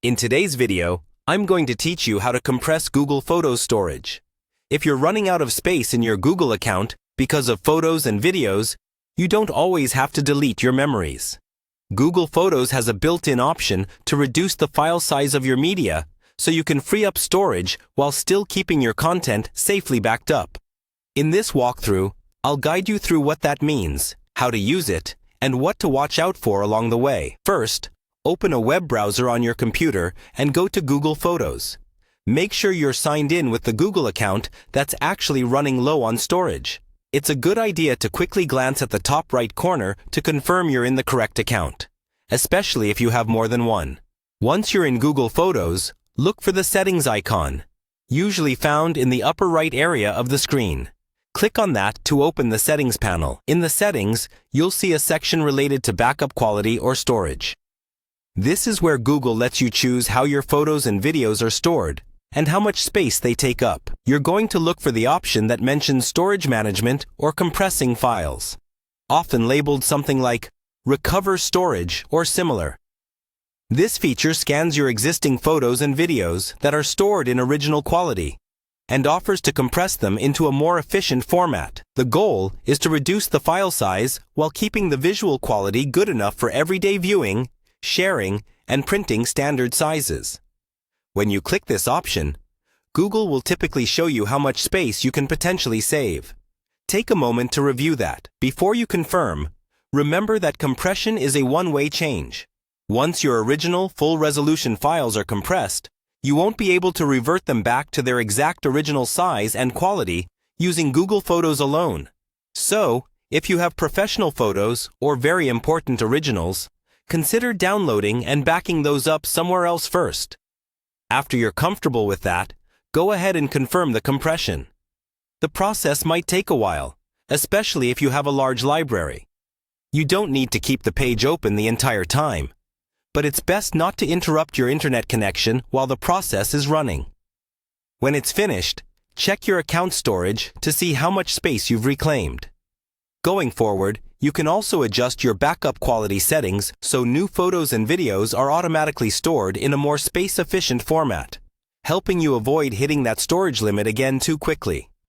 In today's video, I'm going to teach you how to compress Google Photos storage. If you're running out of space in your Google account because of photos and videos, you don't always have to delete your memories. Google Photos has a built-in option to reduce the file size of your media so you can free up storage while still keeping your content safely backed up. In this walkthrough, I'll guide you through what that means, how to use it, and what to watch out for along the way. First, open a web browser on your computer and go to Google Photos. Make sure you're signed in with the Google account that's actually running low on storage. It's a good idea to quickly glance at the top right corner to confirm you're in the correct account, especially if you have more than one. Once you're in Google Photos, look for the settings icon, usually found in the upper right area of the screen. Click on that to open the settings panel. In the settings, you'll see a section related to backup quality or storage. This is where Google lets you choose how your photos and videos are stored and how much space they take up. You're going to look for the option that mentions storage management or compressing files, often labeled something like recover storage or similar. This feature scans your existing photos and videos that are stored in original quality and offers to compress them into a more efficient format. The goal is to reduce the file size while keeping the visual quality good enough for everyday viewing, sharing, and printing standard sizes. When you click this option, Google will typically show you how much space you can potentially save. Take a moment to review that. Before you confirm, remember that compression is a one-way change. Once your original full-resolution files are compressed, you won't be able to revert them back to their exact original size and quality using Google Photos alone. So, if you have professional photos or very important originals, consider downloading and backing those up somewhere else first. After you're comfortable with that, go ahead and confirm the compression. The process might take a while, especially if you have a large library. You don't need to keep the page open the entire time, but it's best not to interrupt your internet connection while the process is running. When it's finished, check your account storage to see how much space you've reclaimed. Going forward, you can also adjust your backup quality settings so new photos and videos are automatically stored in a more space-efficient format, helping you avoid hitting that storage limit again too quickly.